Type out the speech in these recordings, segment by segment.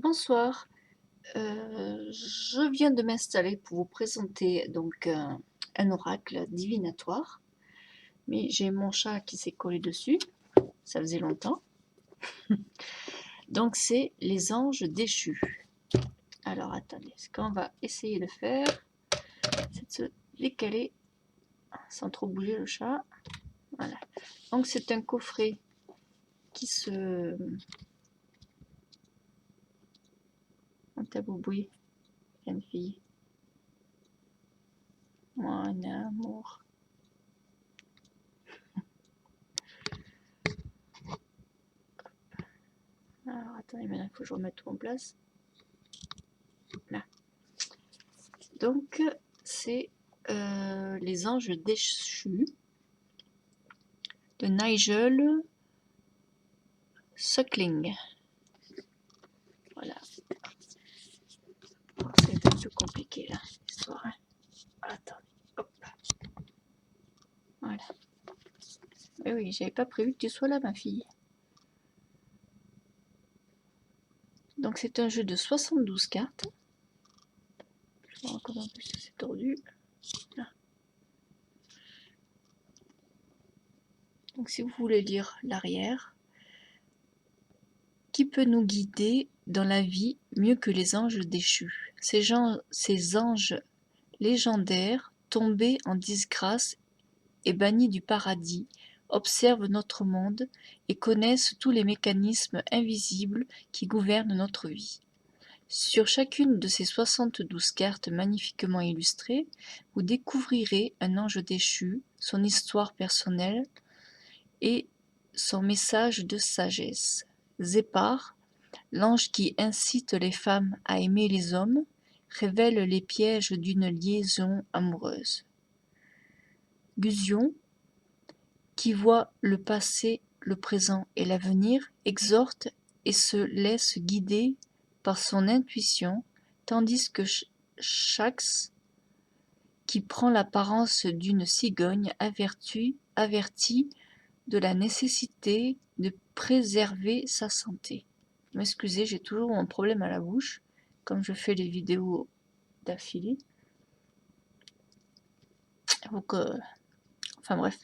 Bonsoir, je viens de m'installer pour vous présenter donc un oracle divinatoire, mais j'ai mon chat qui s'est collé dessus, ça faisait longtemps. Donc c'est les anges déchus. Alors attendez, ce qu'on va essayer de faire, c'est de se décaler sans trop bouger le chat. Voilà. Donc c'est un coffret qui se... Un tabou bruit, une fille. Mon amour. Alors attendez, maintenant il faut que je remette tout en place. Là. Donc c'est les anges déchus de Nigel Suckling. Voilà. C'est un peu compliqué là, l'histoire. Hein. Attendez, hop. Voilà. Mais oui, j'avais pas prévu que tu sois là, ma fille. Donc c'est un jeu de 72 cartes. Je vois encore un peu si c'est tordu. Là. Donc si vous voulez lire l'arrière, qui peut nous guider dans la vie mieux que les anges déchus? Ces anges légendaires, tombés en disgrâce et bannis du paradis, observent notre monde et connaissent tous les mécanismes invisibles qui gouvernent notre vie. Sur chacune de ces 72 cartes magnifiquement illustrées, vous découvrirez un ange déchu, son histoire personnelle et son message de sagesse. Zépar, l'ange qui incite les femmes à aimer les hommes, révèle les pièges d'une liaison amoureuse. Gusion, qui voit le passé, le présent et l'avenir, exhorte et se laisse guider par son intuition, tandis que Shax, qui prend l'apparence d'une cigogne, avertit de la nécessité de préserver sa santé. M'excusez, j'ai toujours un problème à la bouche, comme je fais les vidéos d'affilée. Donc, enfin bref.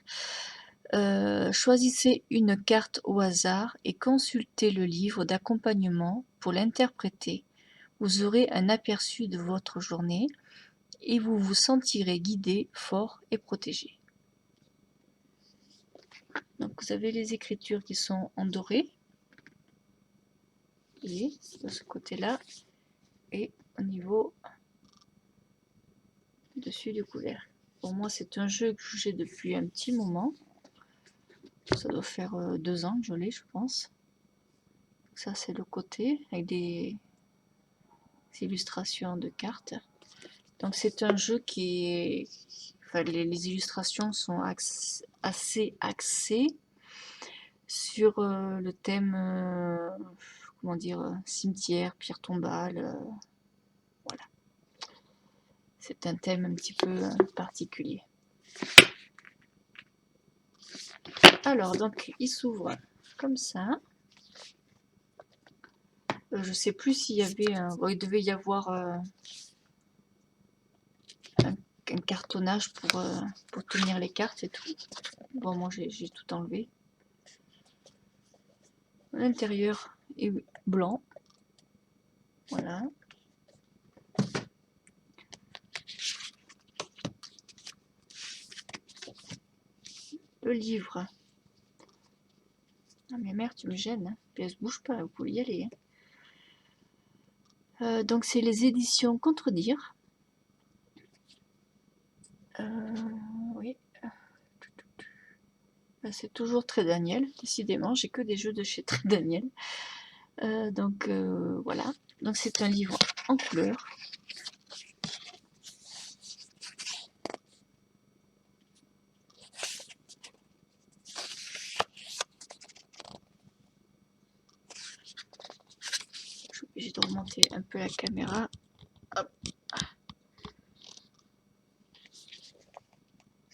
Choisissez une carte au hasard et consultez le livre d'accompagnement pour l'interpréter. Vous aurez un aperçu de votre journée et vous vous sentirez guidé, fort et protégé. Donc vous avez les écritures qui sont en doré, et de ce côté-là, et au niveau dessus du couvercle. Pour moi, c'est un jeu que j'ai depuis un petit moment. Ça doit faire 2 ans que je l'ai, je pense. Ça, c'est le côté avec des illustrations de cartes. Donc, c'est un jeu qui est. Enfin, les illustrations sont assez axées sur le thème, comment dire, cimetière, pierre tombale. Voilà. C'est un thème un petit peu particulier. Alors, donc, il s'ouvre comme ça. Je sais plus s'il y avait bon, il devait y avoir un cartonnage pour tenir les cartes et tout. Bon, moi j'ai tout enlevé. L'intérieur est blanc. Voilà. Le livre. Ah mais merde, tu me gênes. Hein. Puis elle se bouge pas, vous pouvez y aller. Hein. Donc c'est les éditions Contredire. Oui. C'est toujours Très Daniel, décidément. J'ai que des jeux de chez Très Daniel. Donc voilà. Donc c'est un livre en couleur. Je suis obligée de remonter un peu la caméra. Hop.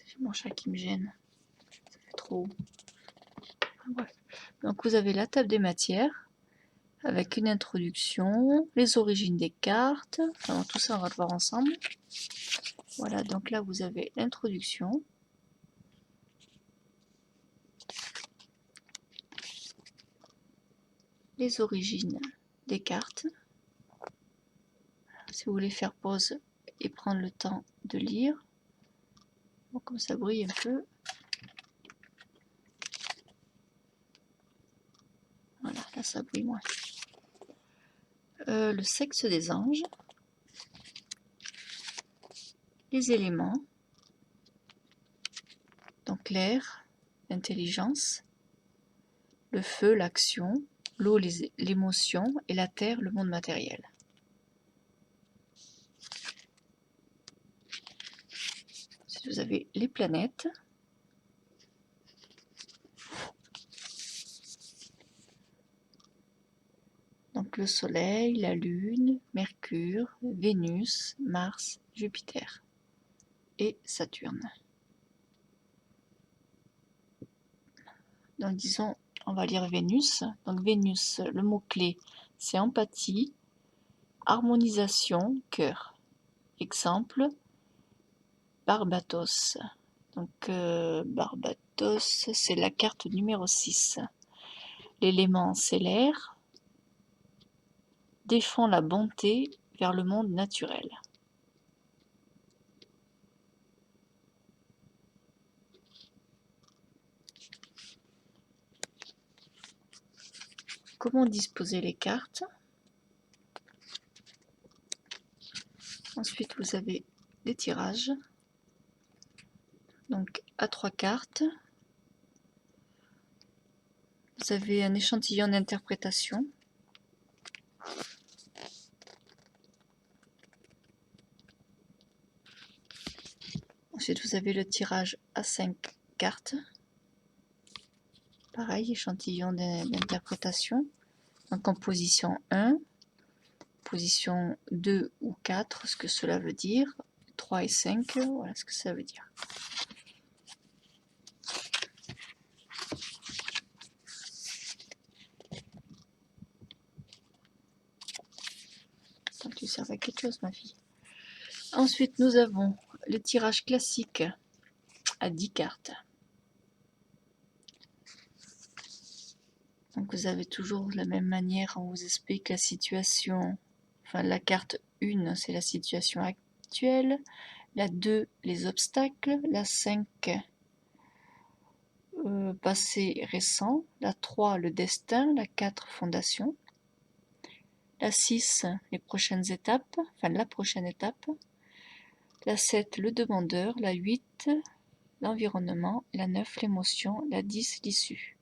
C'est mon chat qui me gêne. Ça fait trop. Bref. Donc vous avez la table des matières, avec une introduction, les origines des cartes. Enfin, tout ça, on va le voir ensemble. Voilà, donc là, vous avez l'introduction. Les origines des cartes. Si vous voulez faire pause et prendre le temps de lire. Bon, comme ça brille un peu. Voilà, là ça brille moins. Le sexe des anges. Les éléments. Donc l'air, l'intelligence. Le feu, l'action. L'eau, l'émotion. Et la terre, le monde matériel. Ensuite, vous avez les planètes. Donc le Soleil, la Lune, Mercure, Vénus, Mars, Jupiter et Saturne. Donc disons, on va lire Vénus. Donc Vénus, le mot-clé, c'est empathie, harmonisation, cœur. Exemple, Barbatos. Donc Barbatos, c'est la carte numéro 6. L'élément, c'est l'air. Défend la bonté vers le monde naturel. Comment disposer les cartes? Ensuite, vous avez des tirages. Donc, à 3 cartes. Vous avez un échantillon d'interprétation. Ensuite, vous avez le tirage à 5 cartes. Pareil, échantillon d'interprétation. Donc, en position 1, position 2 ou 4, ce que cela veut dire. 3 et 5, voilà ce que ça veut dire. Donc, tu sers à quelque chose, ma fille. Ensuite, nous avons le tirage classique à 10 cartes. Donc vous avez toujours de la même manière, on vous explique la situation, enfin la carte 1 c'est la situation actuelle, la 2 les obstacles, la 5 passé récent, la 3 le destin, la 4 fondation, la 6 les prochaines étapes, enfin la prochaine étape, la 7 le demandeur, la 8 l'environnement, la 9 l'émotion, la 10 l'issue.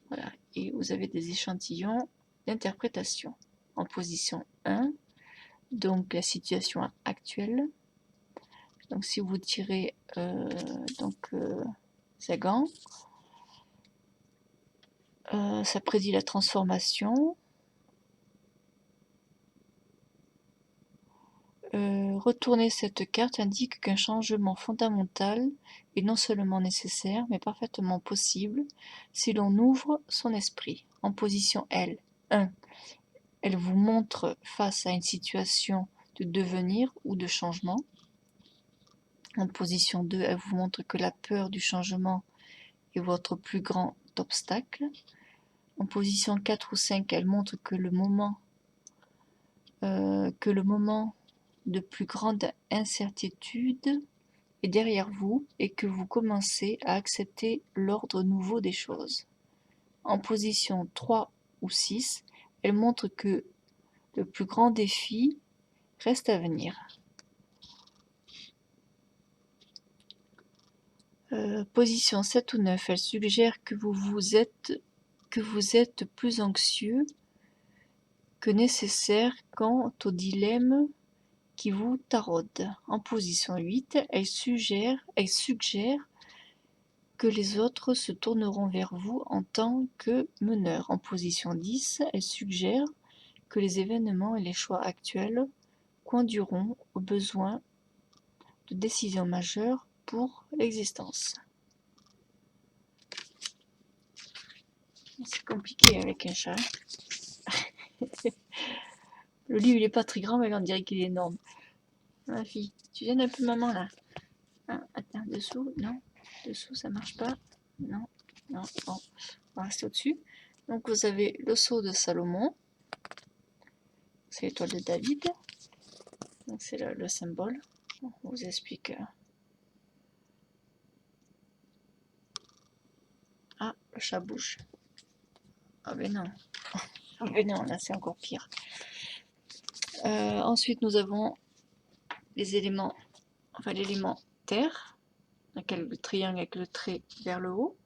Voilà, et vous avez des échantillons d'interprétation. En position 1, donc la situation actuelle. Donc si vous tirez Sagan, ça prédit la transformation. Retourner cette carte indique qu'un changement fondamental est non seulement nécessaire, mais parfaitement possible si l'on ouvre son esprit. En position L, 1. Elle vous montre face à une situation de devenir ou de changement. En position 2, elle vous montre que la peur du changement est votre plus grand obstacle. En position 4 ou 5, elle montre que le moment de plus grande incertitude est derrière vous et que vous commencez à accepter l'ordre nouveau des choses. En position 3 ou 6, elle montre que le plus grand défi reste à venir. Position 7 ou 9, elle suggère que vous êtes plus anxieux que nécessaire quant au dilemme qui vous taraude. En position 8, elle suggère que les autres se tourneront vers vous en tant que meneur. En position 10, elle suggère que les événements et les choix actuels conduiront au besoin de décisions majeures pour l'existence. C'est compliqué avec un chat. Le livre, il est pas très grand, mais on dirait qu'il est énorme. Ma fille, tu viens un peu, maman, là. Ah, attends, dessous, non. Dessous, ça marche pas. Non, non, bon. On va rester au-dessus. Donc, vous avez le sceau de Salomon. C'est l'étoile de David. Donc, c'est le symbole. On vous explique. Ah, le chat bouge. Ah ben non. Ah ben non, là c'est encore pire. Ensuite, nous avons les éléments, enfin l'élément terre, lequel le triangle avec le trait vers le haut.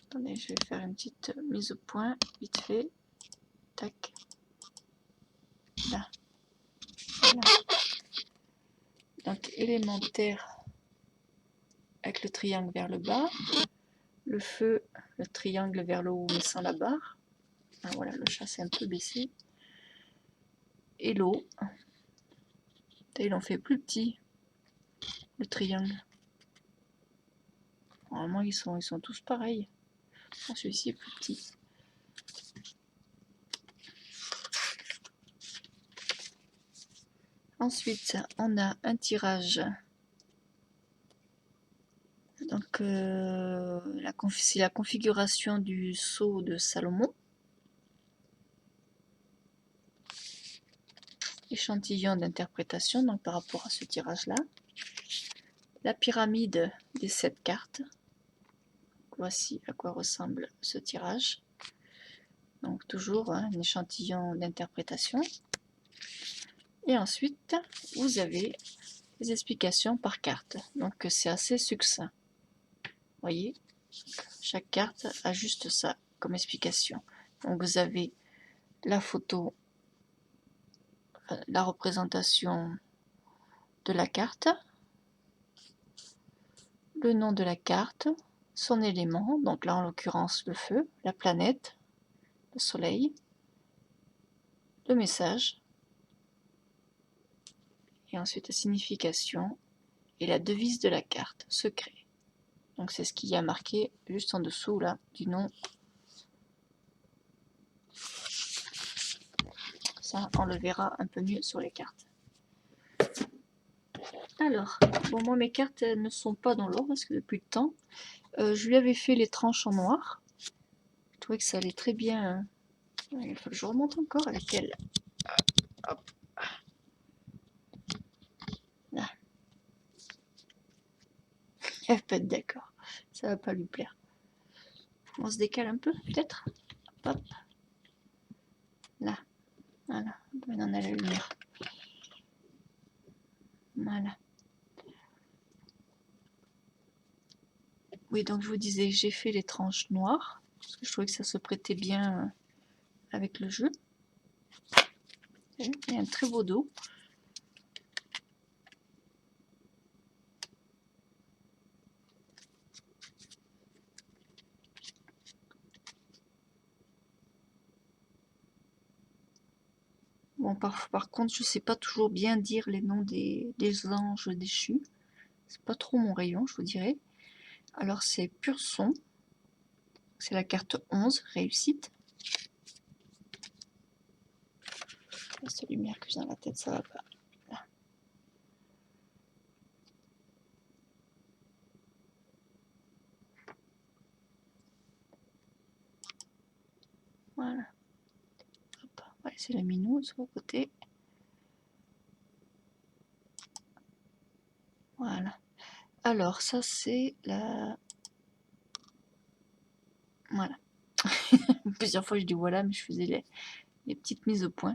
Attendez, je vais faire une petite mise au point, vite fait. Tac. Là. Voilà. Donc, élément terre avec le triangle vers le bas. Le feu, le triangle vers le haut, mais sans la barre. Ah, voilà, le chat s'est un peu baissé. Et l'eau. Ils l'ont fait plus petit, le triangle. Normalement, ils sont tous pareils. Celui-ci est plus petit. Ensuite, on a un tirage. Donc, c'est la configuration du sceau de Salomon. Échantillon d'interprétation, donc par rapport à ce tirage-là. La pyramide des 7 cartes. Voici à quoi ressemble ce tirage. Donc, toujours un échantillon d'interprétation. Et ensuite, vous avez les explications par carte. Donc, c'est assez succinct. Vous voyez, chaque carte a juste ça comme explication. Donc, vous avez la photo, la représentation de la carte, le nom de la carte, son élément, donc là en l'occurrence le feu, la planète, le soleil, le message, et ensuite la signification et la devise de la carte, secret. Donc c'est ce qu'il y a marqué juste en dessous là du nom. Ça, on le verra un peu mieux sur les cartes. Alors, bon, moi mes cartes ne sont pas dans l'ordre parce que depuis le temps, je lui avais fait les tranches en noir. Je trouvais que ça allait très bien. Il faut que je remonte encore avec elle. Hop. Là. Elle va pas être d'accord. Ça va pas lui plaire. On se décale un peu, peut-être. Hop. Là. Voilà. Maintenant on a la lumière. Voilà. Oui, donc je vous disais, j'ai fait les tranches noires. Parce que je trouvais que ça se prêtait bien avec le jeu. Il y a un très beau dos. Bon, par contre, je sais pas toujours bien dire les noms des anges déchus. C'est pas trop mon rayon, je vous dirais. Alors, c'est Pur Son. C'est la carte 11, réussite. Cette lumière que j'ai dans la tête, ça va pas. Là. Voilà. Hop. Ouais, c'est la minou sur le côté. Voilà. Alors, ça, c'est la... Voilà. Plusieurs fois, je dis voilà, mais je faisais les petites mises au point.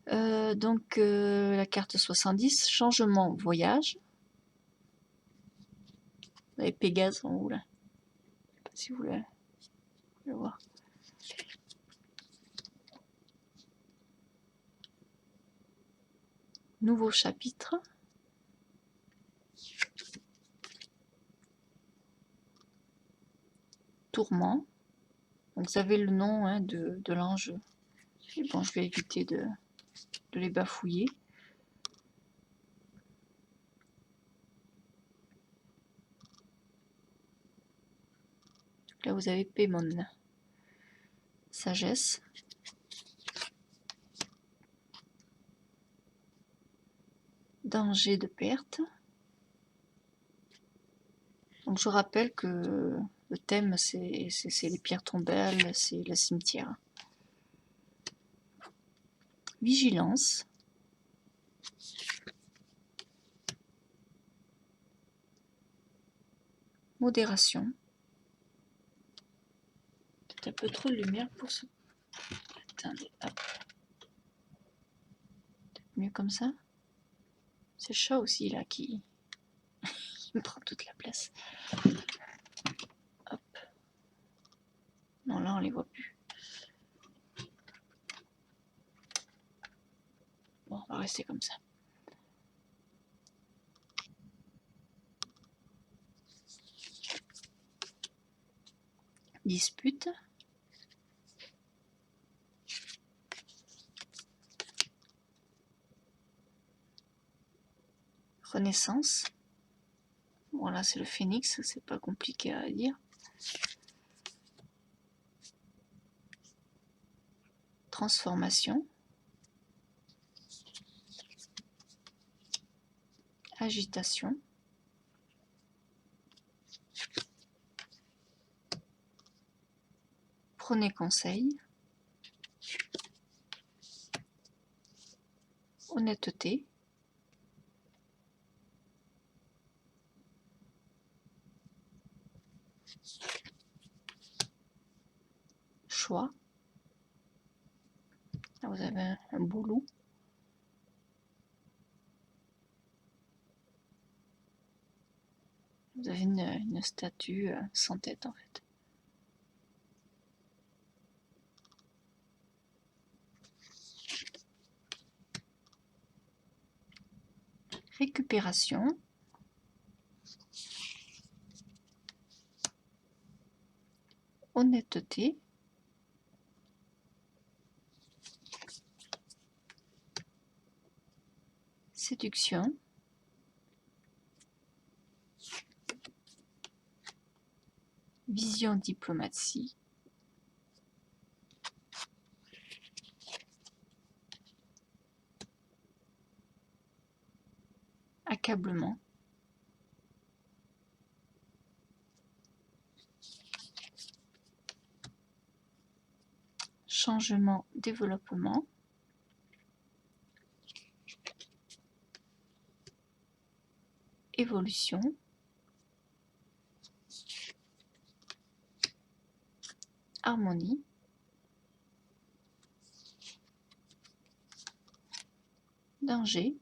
Donc, la carte 70, changement, voyage. Vous avez Pégase en haut, là. Je sais pas si vous voulez le voir. Nouveau chapitre. Tourment. Donc, vous avez le nom hein, de l'ange. Bon, je vais éviter de les bafouiller. Là, vous avez Paimon. Sagesse. Danger de perte. Donc je rappelle que le thème c'est les pierres tombales, c'est le cimetière. Vigilance. Modération. Peut-être un peu trop de lumière pour ce... Attendez, hop. Mieux comme ça. C'est le chat aussi là qui me prend toute la place. Hop. Non, là on les voit plus. Bon, on va rester comme ça. Dispute. Renaissance. Bon là c'est le phénix, c'est pas compliqué à dire. Transformation. Agitation. Prenez conseil. Honnêteté. Choix. Là, vous avez un beau loup. Vous avez une statue sans tête en fait. Récupération. Honnêteté. Séduction. Vision diplomatie. Accablement. Changement, développement. Évolution. Harmonie. Danger.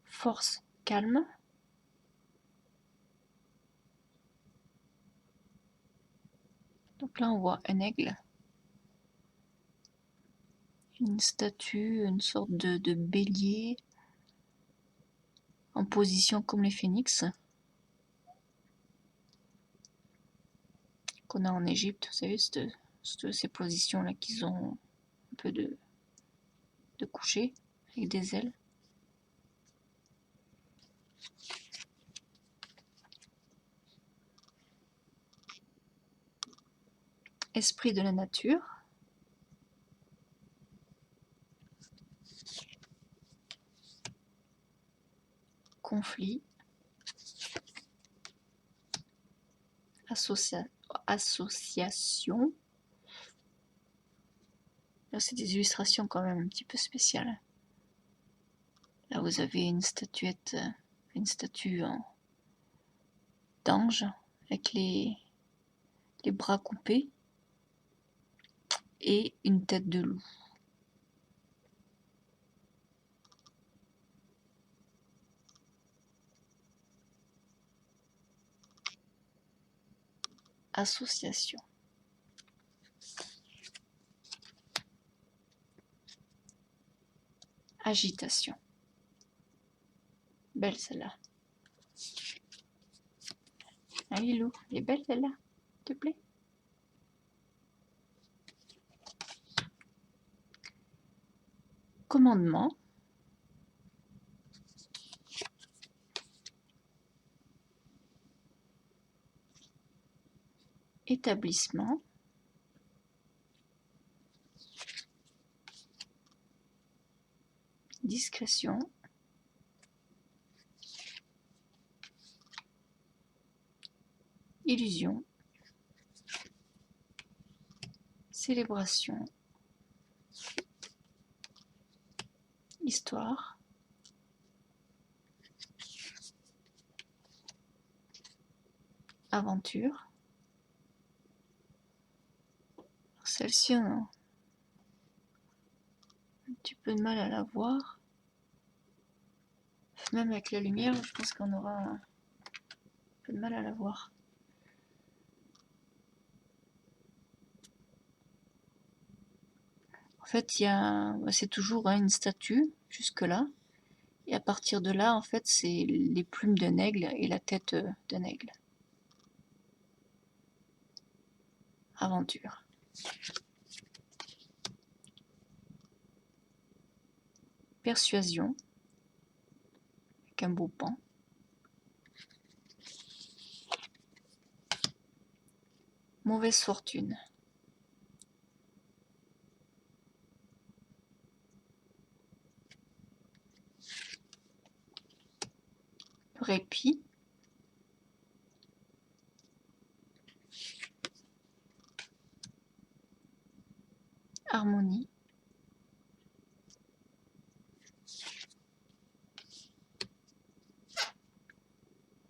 Force, calme. Donc là on voit un aigle. Une statue, une sorte de bélier en position comme les phénix qu'on a en Égypte. Vous savez, ces positions là qu'ils ont un peu de coucher avec des ailes. Esprit de la nature. Conflit. Association. Là, c'est des illustrations quand même un petit peu spéciales. Là, vous avez une statuette, une statue d'ange avec les bras coupés et une tête de loup. Association. Agitation. Belle celle-là. Ah Lilou, elle est belle celle-là, s'il te plaît. Commandement. Établissement. Discrétion. Illusion. Célébration. Histoire. Aventure. Celle-ci, on a un petit peu de mal à la voir. Même avec la lumière, je pense qu'on aura un peu de mal à la voir. En fait, c'est toujours une statue, jusque-là. Et à partir de là, en fait, c'est les plumes d'un aigle et la tête d'un aigle. Aventure. Persuasion. Avec un beau pan. Mauvaise fortune. Répit. Harmonie.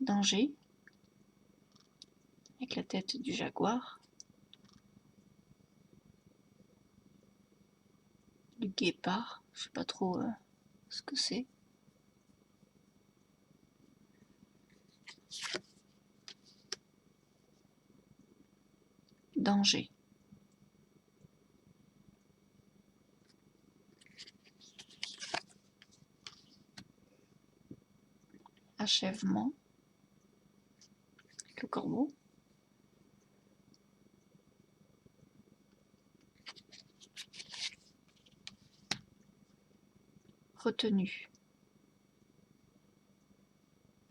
Danger. Avec la tête du jaguar. Du guépard. Je sais pas trop ce que c'est. Danger. Achèvement. Avec le corbeau. Retenue.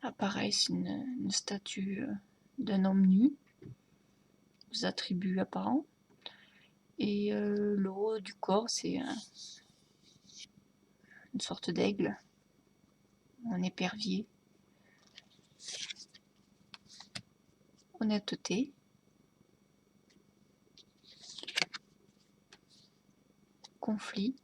Ah, pareil, c'est une statue d'un homme nu, aux attributs apparents. Et le haut du corps, c'est une sorte d'aigle, un épervier. Honnêteté. Conflit.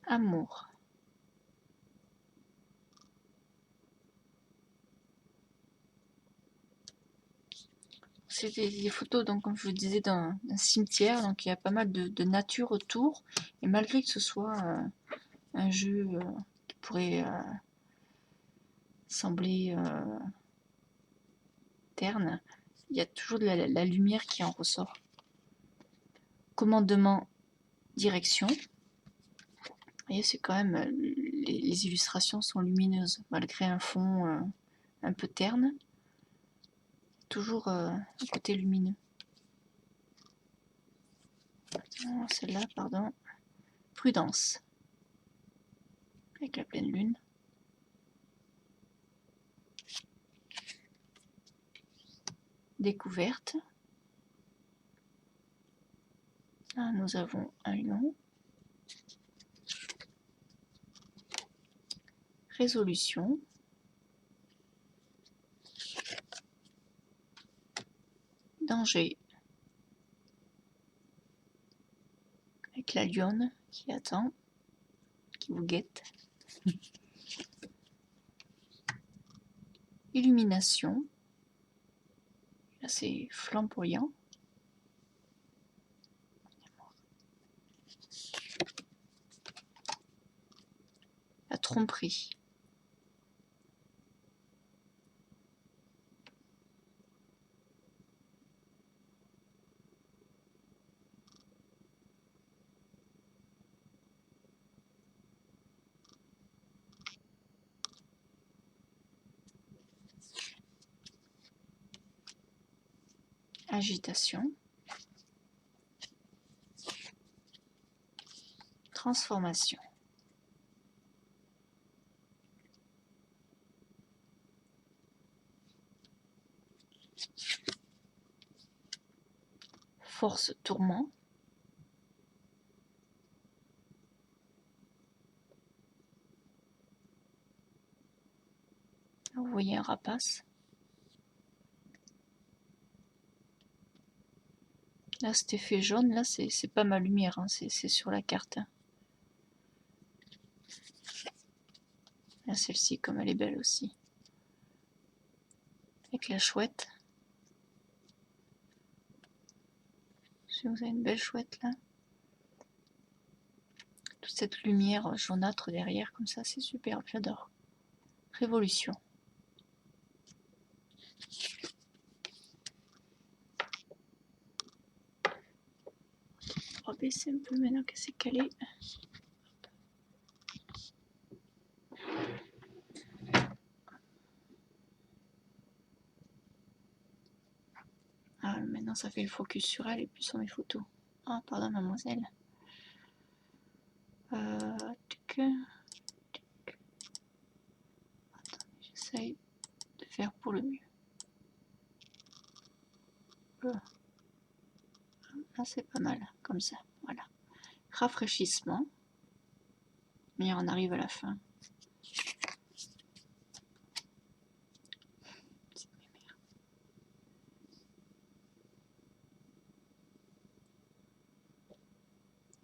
Amour. C'est des photos, donc, comme je vous disais, d'un cimetière, donc il y a pas mal de nature autour, et malgré que ce soit un jeu qui pourrait sembler terne, il y a toujours de la lumière qui en ressort. Commandement, direction. Vous voyez, c'est quand même, les illustrations sont lumineuses, malgré un fond un peu terne, toujours un côté lumineux. Celle-là, pardon. Prudence. Avec la pleine lune. Découverte. Là, nous avons un lion. Résolution. Danger. Avec la lionne qui attend, qui vous guette. Illumination. Là, c'est flamboyant. La tromperie. agitation, transformation. Force, tourment. Vous voyez un rapace. Là, cet effet jaune, là, c'est pas ma lumière, hein, c'est sur la carte. Hein. Là, celle-ci, comme elle est belle aussi. Avec la chouette. Si vous avez une belle chouette, là. Toute cette lumière jaunâtre derrière, comme ça, c'est superbe, j'adore. Révolution. On va baisser un peu maintenant que c'est calé. Ah, maintenant ça fait le focus sur elle et plus sur mes photos. Ah, pardon, mademoiselle. Tic, tic. Attendez, j'essaye de faire pour le mieux. Là, c'est pas mal, comme ça, voilà. Rafraîchissement. Mais on arrive à la fin.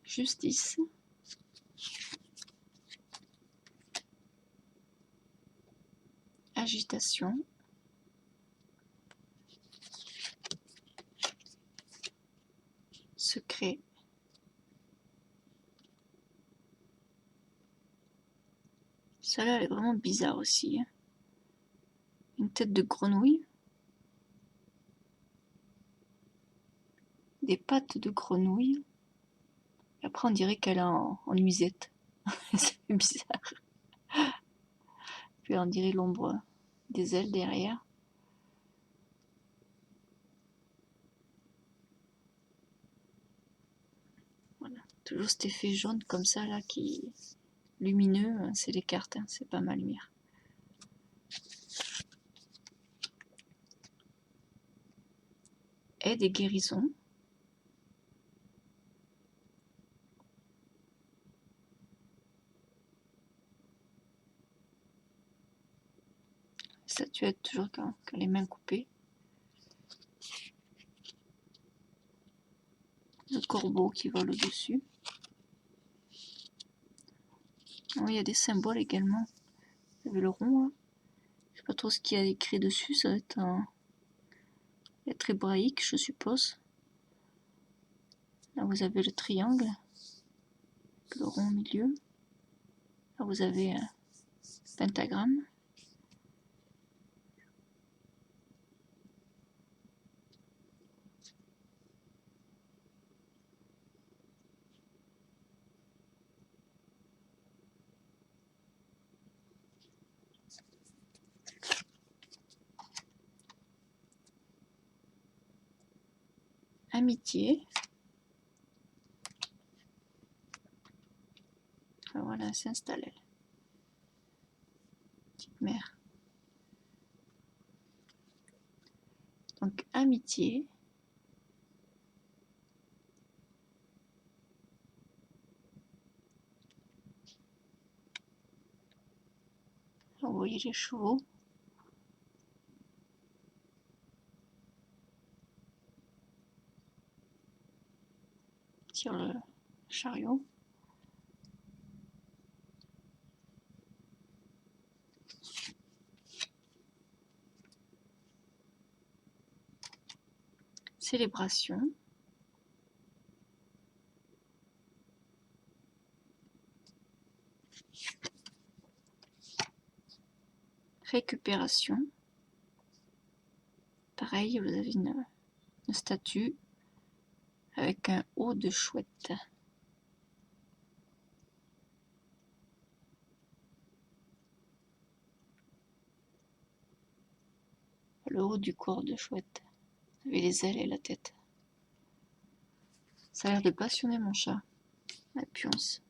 Justice. Agitation. Secret. Celle-là, elle est vraiment bizarre aussi. Hein. Une tête de grenouille. Des pattes de grenouille. Et après, on dirait qu'elle est en nuisette. C'est bizarre. Puis on dirait l'ombre des ailes derrière. Voilà. Toujours cet effet jaune comme ça, là, qui est lumineux. C'est les cartes, hein. C'est pas ma lumière. Aide et guérison. Statuette toujours quand les mains coupées. Le corbeau qui vole au-dessus. Oui, il y a des symboles également. Vous avez le rond là. Je sais pas trop ce qu'il y a écrit dessus, ça va être un lettre hébraïque, je suppose. Là vous avez le triangle, le rond au milieu. Là vous avez un pentagramme. Amitié. Voilà, s'installe elle. Petite mère. Donc amitié. Vous voyez les chevaux. Sur le chariot. Célébration. Récupération. Pareil, vous avez une statue avec un haut de chouette. Le haut du corps de chouette. Avec les ailes et la tête. Ça a l'air de passionner mon chat. La pionce.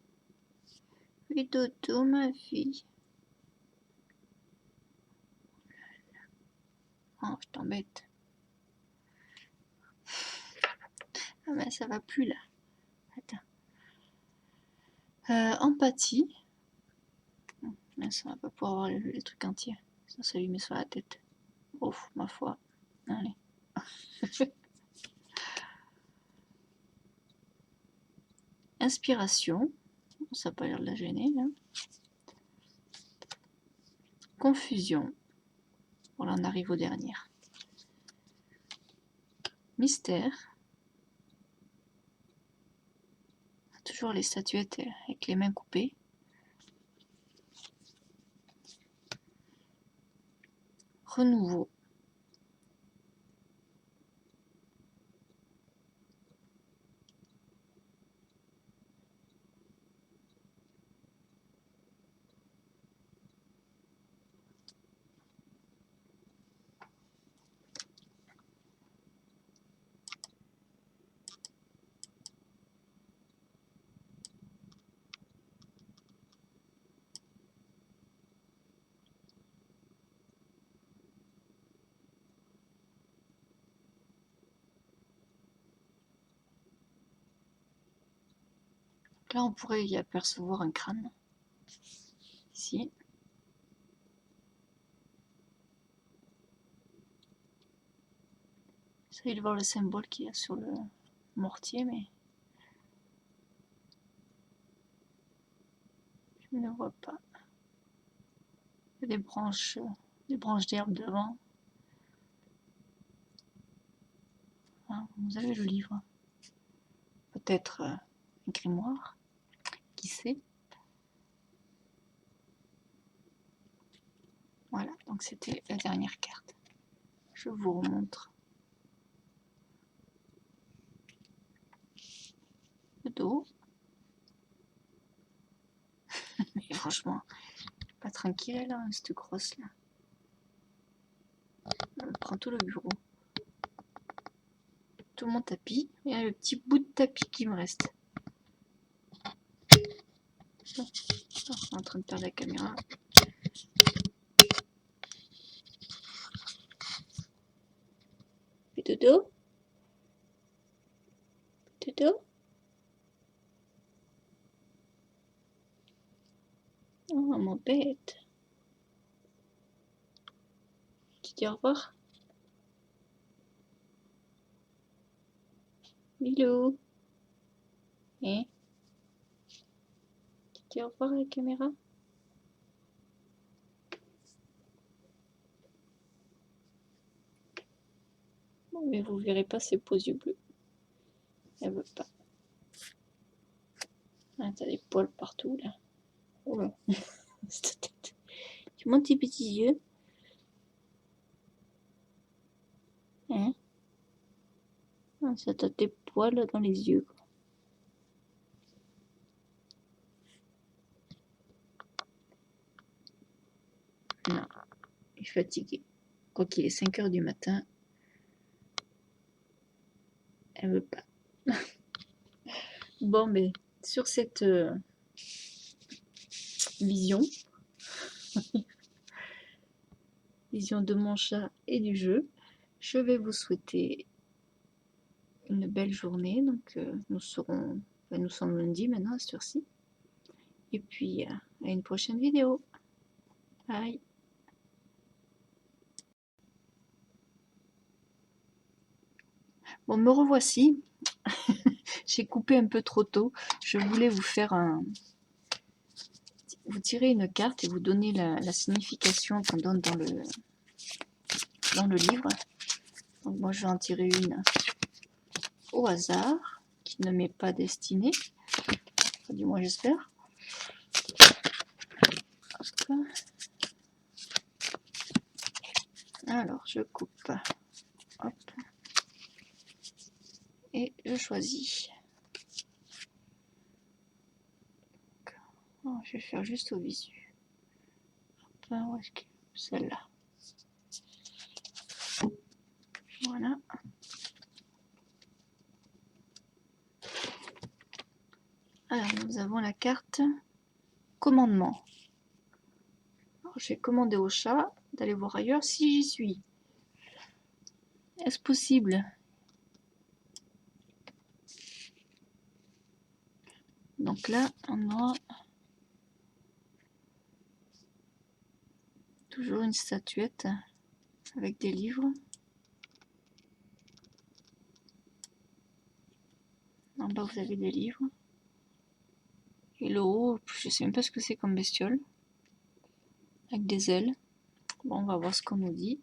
Oui, dodo, ma fille. Oh, je t'embête. Ah ben, ça va plus là. Attends. Empathie. Là, ça va pas pouvoir voir les trucs entiers. Ça lui met sur la tête. Ouf, ma foi. Allez. Inspiration. Ça n'a pas l'air de la gêner là. Confusion. Voilà, on arrive aux dernières. Mystère. Toujours les statuettes avec les mains coupées. Renouveau. Là, on pourrait y apercevoir un crâne. Ici. J'essaie de voir le symbole qu'il y a sur le mortier, mais je ne vois pas. Il y a des branches d'herbe devant. Ah, vous avez le livre. Peut-être un grimoire. Qui sait? Voilà, donc c'était la dernière carte. Je vous remontre le dos. Mais franchement, pas tranquille là, cette grosse là. On prend tout le bureau. Tout mon tapis. Il y a le petit bout de tapis qui me reste. Je suis en train de perdre la caméra. Fais dodo. Dodo. Oh, mon bête. Tu dis au revoir. Milou. Hein? Tu dis au revoir à la caméra. Bon, mais vous verrez pas ses beaux yeux bleus. Elle veut pas. Ah, t'as des poils partout là. Oh là. Cette tête. Tu montes tes petits yeux. Hein? Ah, ça t'a des poils dans les yeux. Quoi. Non, il est fatigué. Quoi qu'il est 5 h du matin, elle veut pas. Bon, mais sur cette vision de mon chat et du jeu, je vais vous souhaiter une belle journée. Donc, nous sommes lundi maintenant à cette heure-ci. Et puis, à une prochaine vidéo. Bye. Bon, me revoici. J'ai coupé un peu trop tôt. Je voulais vous faire vous tirez une carte et vous donnez la signification qu'on donne dans le livre. Donc moi je vais en tirer une au hasard, qui ne m'est pas destinée. Enfin, du moins j'espère. Alors je coupe. Hop. Et je choisis. Oh, je vais faire juste au visu. Hop, où est-ce que celle-là. Voilà. Alors, nous avons la carte commandement. Alors, je vais commander au chat d'aller voir ailleurs si j'y suis. Est-ce possible? Donc là, on a toujours une statuette avec des livres. En bas, vous avez des livres. Et le haut, je sais même pas ce que c'est comme bestiole. Avec des ailes. Bon, on va voir ce qu'on nous dit.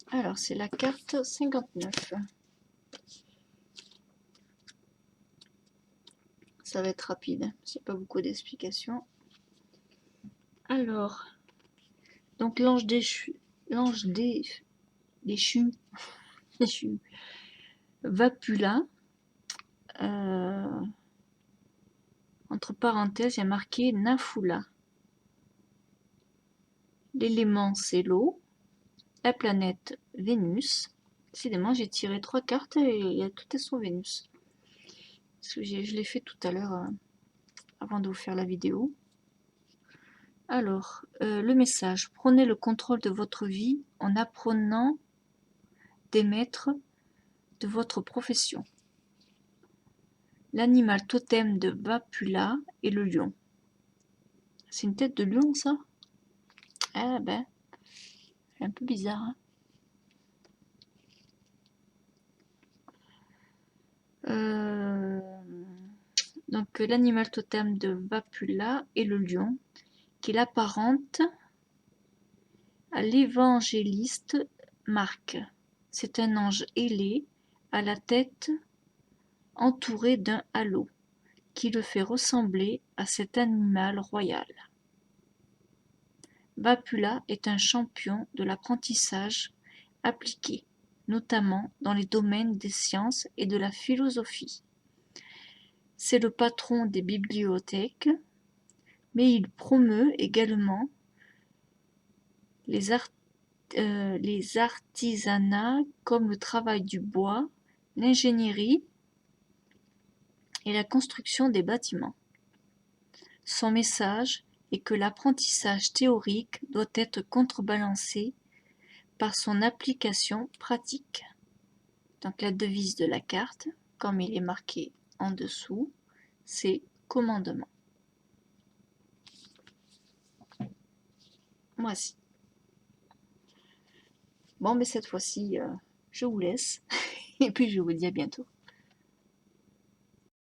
Alors, c'est la carte 59. Ça va être rapide, c'est pas beaucoup d'explications. Alors, donc l'ange déchu, déchu, Vapula, entre parenthèses, il y a marqué Nafula. L'élément, c'est l'eau. La planète, Vénus. Décidément, j'ai tiré 3 cartes et il y a toutes sont Vénus. Parce que je l'ai fait tout à l'heure avant de vous faire la vidéo. Alors, le message. Prenez le contrôle de votre vie en apprenant des maîtres de votre profession. L'animal totem de Vapula est le lion. C'est une tête de lion, ça? Ah ben, c'est un peu bizarre. Hein. Donc l'animal totem de Vapula est le lion, qu'il apparente à l'évangéliste Marc. C'est un ange ailé, à la tête entourée d'un halo, qui le fait ressembler à cet animal royal. Vapula est un champion de l'apprentissage appliqué, notamment dans les domaines des sciences et de la philosophie. C'est le patron des bibliothèques, mais il promeut également les artisanats comme le travail du bois, l'ingénierie et la construction des bâtiments. Son message est que l'apprentissage théorique doit être contrebalancé par son application pratique. Donc la devise de la carte, comme il est marqué en dessous, c'est commandement. Voici. Bon, mais cette fois-ci, je vous laisse et puis je vous dis à bientôt.